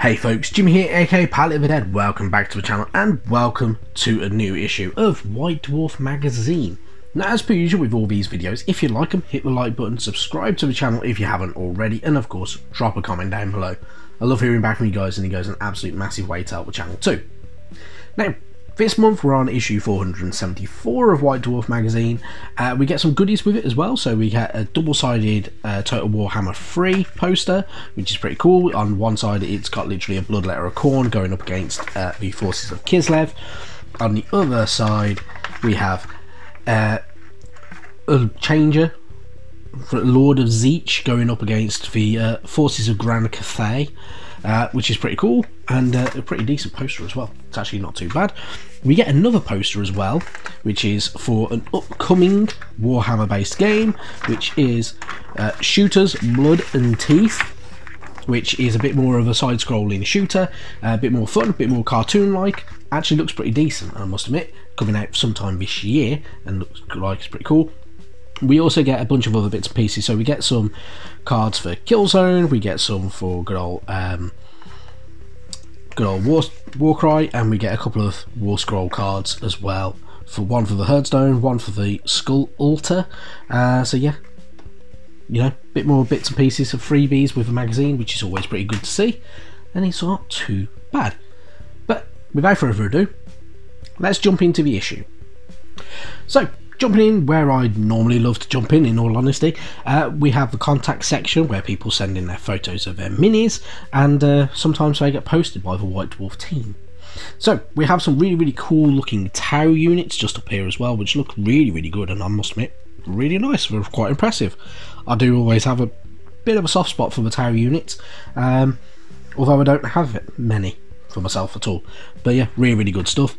Hey folks, Jimmy here, aka Palette of the Dead. Welcome back to the channel and welcome to a new issue of White Dwarf magazine. Now, as per usual with all these videos, if you like them, hit the like button, subscribe to the channel if you haven't already, and of course, drop a comment down below. I love hearing back from you guys, and it goes an absolute massive way to help the channel too. Now, this month we're on issue 474 of White Dwarf magazine. We get some goodies with it as well, so we get a double-sided Total Warhammer 3 poster, which is pretty cool. On one side it's got literally a blood letter of Khorne going up against the forces of Kislev. On the other side we have a changer, Lord of Zeech, going up against the forces of Grand Cathay. Which is pretty cool, and a pretty decent poster as well. It's actually not too bad. We get another poster as well, which is for an upcoming Warhammer based game, which is Shooters Blood and Teeth, which is a bit more of a side-scrolling shooter, a bit more fun, a bit more cartoon-like. Actually looks pretty decent, I must admit, coming out sometime this year, and looks like it's pretty cool. We also get a bunch of other bits and pieces, so we get some cards for Killzone, we get some for good old Warcry, and we get a couple of War Scroll cards as well. For one for the Herdstone, one for the Skull Altar. So yeah, you know, a bit more bits and pieces of freebies with the magazine, which is always pretty good to see, and it's not too bad. But without further ado, let's jump into the issue. So, jumping in where I normally love to jump in all honesty, we have the contact section where people send in their photos of their minis, and sometimes they get posted by the White Dwarf team. So we have some really cool looking Tau units just up here as well, which look really good, and I must admit, really nice. They're quite impressive. I do always have a bit of a soft spot for the Tau units, although I don't have many for myself at all. But yeah, really good stuff.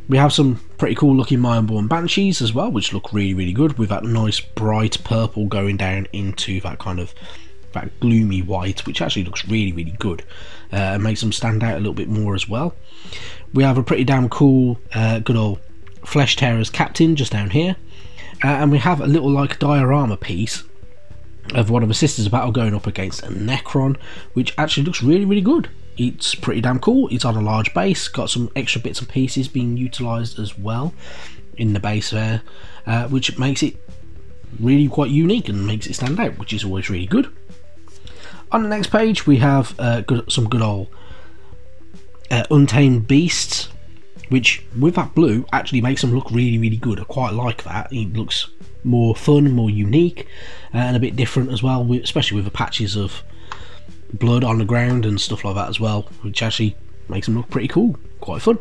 We have some pretty cool looking Ironborn Banshees as well, which look really good, with that nice bright purple going down into that kind of that gloomy white, which actually looks really good, and makes them stand out a little bit more as well. We have a pretty damn cool good old Flesh Tearers Captain just down here, and we have a little like diorama piece of one of the Sisters of Battle going up against a Necron, which actually looks really good. It's pretty damn cool. It's on a large base, got some extra bits and pieces being utilised as well in the base there, which makes it really quite unique and makes it stand out, which is always really good. On the next page we have some good old Untamed Beasts, which with that blue actually makes them look really good. I quite like that. It looks more fun, more unique, and a bit different as well, especially with the patches of blood on the ground and stuff like that as well, which actually makes them look pretty cool, quite fun.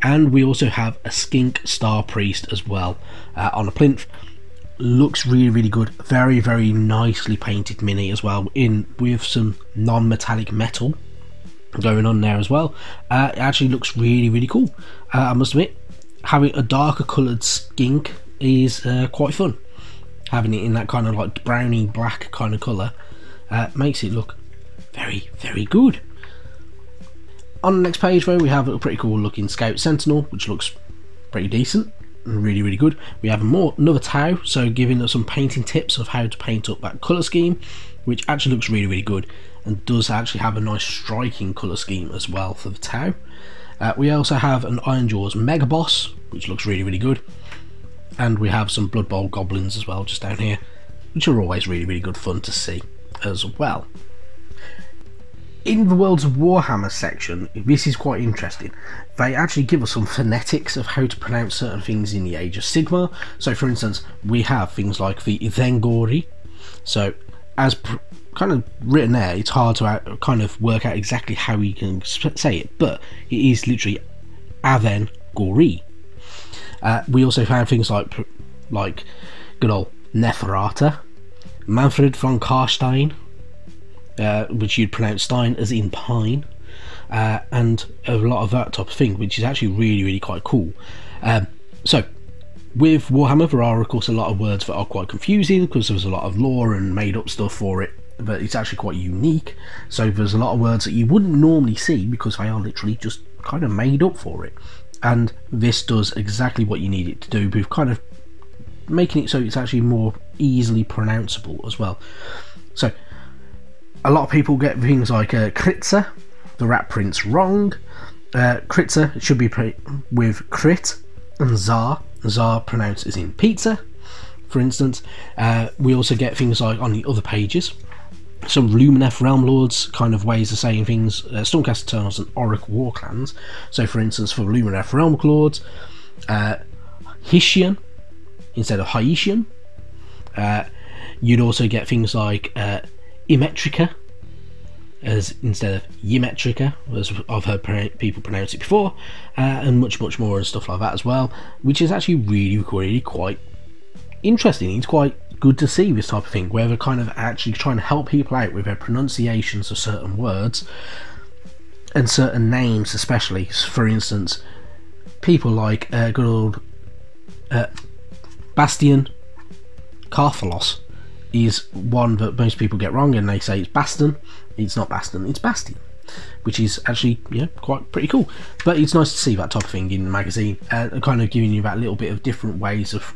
And we also have a Skink Star Priest as well on a plinth. Looks really good, very nicely painted mini as well, in with some non-metallic metal going on there as well. It actually looks really cool. I must admit, having a darker coloured skink is quite fun. Having it in that kind of like browny black kind of colour makes it look very good. On the next page though, we have a pretty cool looking Scout Sentinel, which looks pretty decent and really good. We have another Tau, so giving us some painting tips of how to paint up that colour scheme, which actually looks really good, and does actually have a nice striking colour scheme as well for the Tau. We also have an Ironjaw's Mega Boss, which looks really good, and we have some Blood Bowl Goblins as well just down here, which are always really good fun to see as well. In the Worlds of Warhammer section, this is quite interesting. They actually give us some phonetics of how to pronounce certain things in the Age of Sigmar. So for instance, we have things like the Thengori. So as kind of written there, it's hard to kind of work out exactly how we can say it, but it is literally Aven Gori. We also found things like good old Neferata, Manfred von Karstein, which you'd pronounce Stein as in pine, and a lot of that type of thing, which is actually really quite cool. So with Warhammer there are of course a lot of words that are quite confusing because there's a lot of lore and made up stuff for it, but it's actually quite unique. So there's a lot of words that you wouldn't normally see because they are literally just kind of made up for it, and this does exactly what you need it to do, with kind of making it so it's actually more easily pronounceable as well. So a lot of people get things like Kritzer, the rat print's wrong. Kritzer should be with crit, and Zar pronounced as in pizza, for instance. We also get things like on the other pages, some Lumineth Realm Lords kind of ways of saying things, Stormcast Eternals and Auric War Clans. So for instance, for Lumineth Realm Lords, Hitian instead of Haitian. You'd also get things like Imetrica as instead of Yimetrica, as I've heard people pronounce it before, and much more and stuff like that as well, which is actually really quite interesting. It's quite good to see this type of thing where they're kind of actually trying to help people out with their pronunciations of certain words and certain names, especially. For instance, people like good old Bastian Carthalos is one that most people get wrong, and they say it's Baston. It's not Baston, it's Bastion, which is actually, yeah, quite pretty cool. But it's nice to see that type of thing in the magazine, kind of giving you that little bit of different ways of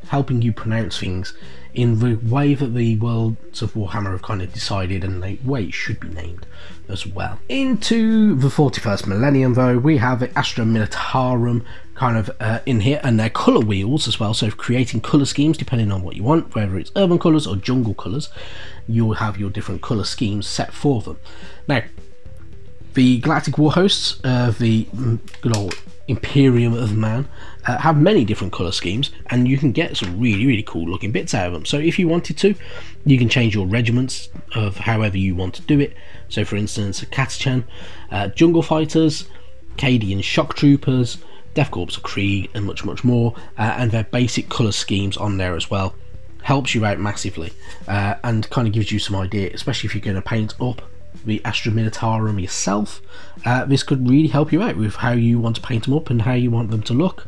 helping you pronounce things in the way that the worlds of Warhammer have kind of decided and the way it should be named as well. Into the 41st millennium though, we have the Astra Militarum kind of in here, and their colour wheels as well, so creating colour schemes depending on what you want, whether it's urban colours or jungle colours, you'll have your different colour schemes set for them. Now, the Galactic War Hosts, the good old Imperium of Man, have many different colour schemes, and you can get some really cool looking bits out of them. So if you wanted to, you can change your regiments of however you want to do it. So for instance, Katachan, Jungle Fighters, Cadian Shock Troopers, Death Corps of Krieg, and much more, and their basic colour schemes on there as well. Helps you out massively, and kind of gives you some idea, especially if you're going to paint up the Astra Militarum yourself. This could really help you out with how you want to paint them up and how you want them to look.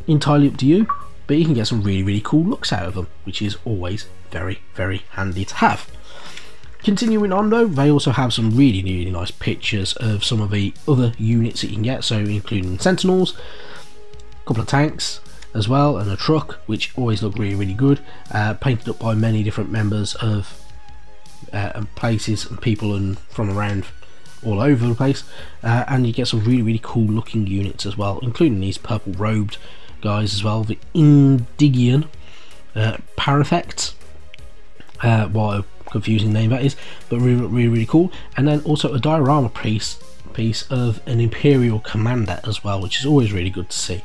Entirely up to you, but you can get some really cool looks out of them, which is always very handy to have. Continuing on though, they also have some really nice pictures of some of the other units that you can get, so including Sentinels, a couple of tanks as well, and a truck, which always look really good, painted up by many different members of places and people and from around all over the place, and you get some really cool looking units as well, including these purple robed guys as well, the Indigian Parafects, what a confusing name that is, but really cool. And then also a diorama piece of an Imperial Commander as well, which is always really good to see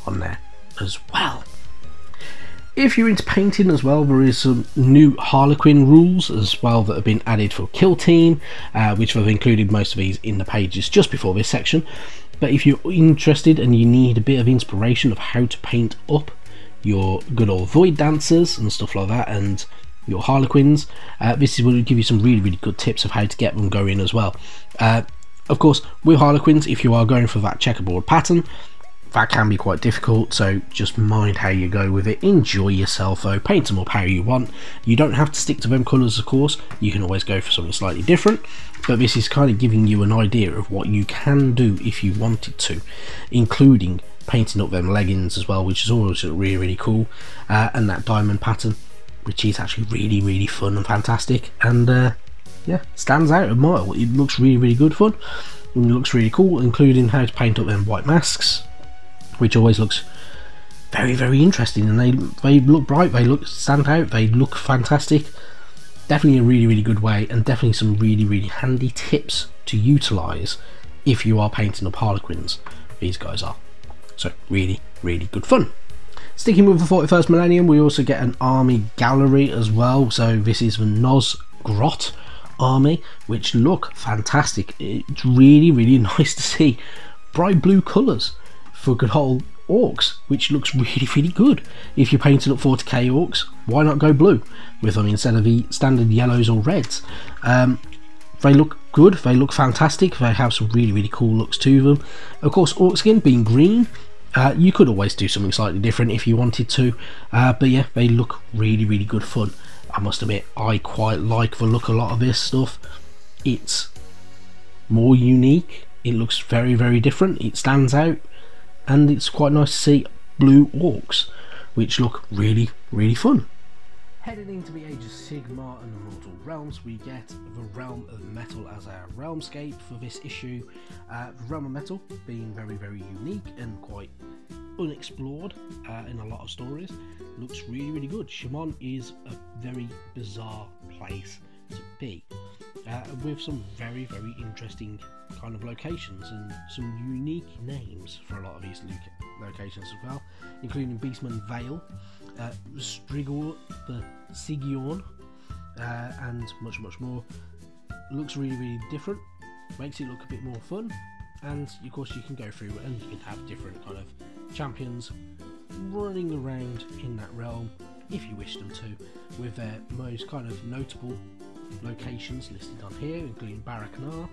on there as well. If you're into painting as well, there is some new Harlequin rules as well that have been added for Kill Team, which I've included most of these in the pages just before this section. But if you're interested and you need a bit of inspiration of how to paint up your good old Void Dancers and stuff like that, and your Harlequins, this is going to give you some really good tips of how to get them going as well. Of course, with Harlequins, if you are going for that checkerboard pattern, that can be quite difficult, so just mind how you go with it. Enjoy yourself though, paint them up how you want. You don't have to stick to them colours, of course, you can always go for something slightly different, but this is kind of giving you an idea of what you can do if you wanted to, including painting up them leggings as well, which is always really cool, and that diamond pattern, which is actually really fun and fantastic, and yeah, stands out a mile. It looks really good fun, and it looks really cool, including how to paint up them white masks, which always looks very interesting, and they look bright, they look stand out, they look fantastic. Definitely a really good way, and definitely some really handy tips to utilise if you are painting up Harlequins. These guys are so really good fun. Sticking with the 41st millennium, we also get an army gallery as well. So this is the Nosgrot army, which look fantastic. It's really nice to see bright blue colours for good old orcs, which looks really good. If you're painting up 40k orcs, why not go blue with them instead of the standard yellows or reds? They look good, they look fantastic, they have some really cool looks to them. Of course, orc skin being green, you could always do something slightly different if you wanted to, but yeah, they look really good fun. I must admit, I quite like the look of a lot of this stuff. It's more unique, it looks very different, it stands out, and it's quite nice to see blue orcs, which look really fun. Heading into the Age of Sigmar and the Mortal Realms, we get the Realm of Metal as our realmscape for this issue. The Realm of Metal being very, very unique and quite unexplored in a lot of stories. Looks really, really good. Shamon is a very bizarre place to be, with some very, very interesting kind of locations and some unique names for a lot of these locations as well, including Beastman Vale, Strigor, the Sigiorn, and much more. Looks really, really different, makes it look a bit more fun, and of course you can go through and you can have different kind of champions running around in that realm if you wish them to, with their most kind of notable locations listed on here, including Barakanar,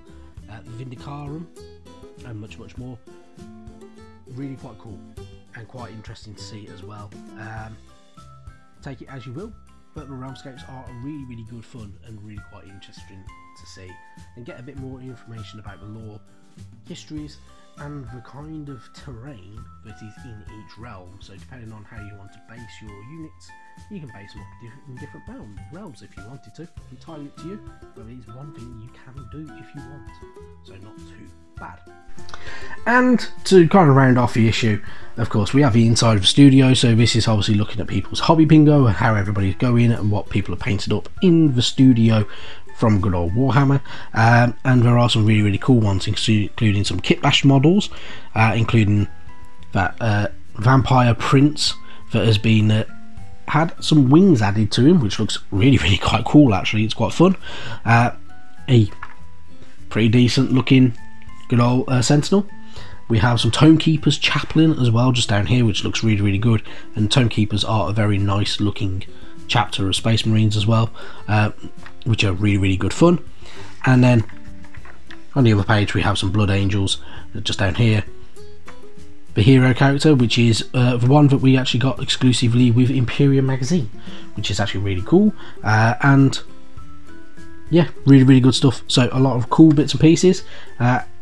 Vindicarum, and much more. Really quite cool and quite interesting to see as well. Take it as you will, but the realmscapes are really, really good fun and really quite interesting to see and get a bit more information about the lore, histories, and the kind of terrain that is in each realm. So depending on how you want to base your units, you can base them up in different realms if you wanted to. Entirely up to you, but it is one thing you can do if you want, so not too bad. And to kind of round off the issue, of course, we have the inside of the studio, so this is obviously looking at people's hobby bingo and how everybody's going and what people have painted up in the studio from good old Warhammer, and there are some really, really cool ones, including some kitbash models, including that vampire prince that has been had some wings added to him, which looks really, really quite cool. Actually, it's quite fun. A pretty decent looking good old sentinel. We have some Tomekeeper's chaplain as well, just down here, which looks really, really good. And Tomekeepers are a very nice looking chapter of Space Marines as well, which are really, really good fun. And then on the other page we have some Blood Angels just down here. The hero character, which is the one that we actually got exclusively with Imperium magazine, which is actually really cool, and yeah, really, really good stuff. So a lot of cool bits and pieces.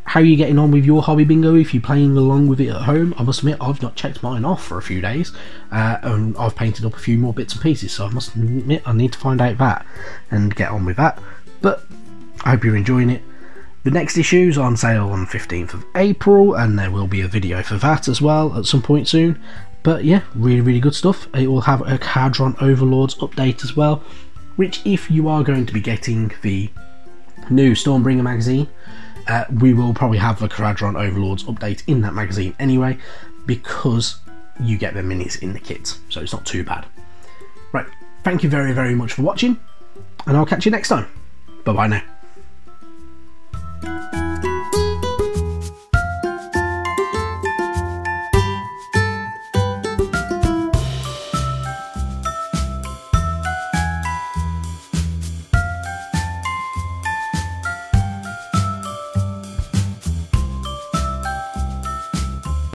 How are you getting on with your hobby bingo? If you're playing along with it at home, I must admit I've not checked mine off for a few days, and I've painted up a few more bits and pieces, so I must admit I need to find out that and get on with that. But I hope you're enjoying it. The next issue is on sale on the 15th of April, and there will be a video for that as well at some point soon. But yeah, really, really good stuff. It will have a Hadron Overlords update as well, which, if you are going to be getting the new Stormbringer magazine, we will probably have the Hadron Overlords update in that magazine anyway, because you get the minis in the kit, so it's not too bad. Right, thank you very, very much for watching, and I'll catch you next time. Bye bye now.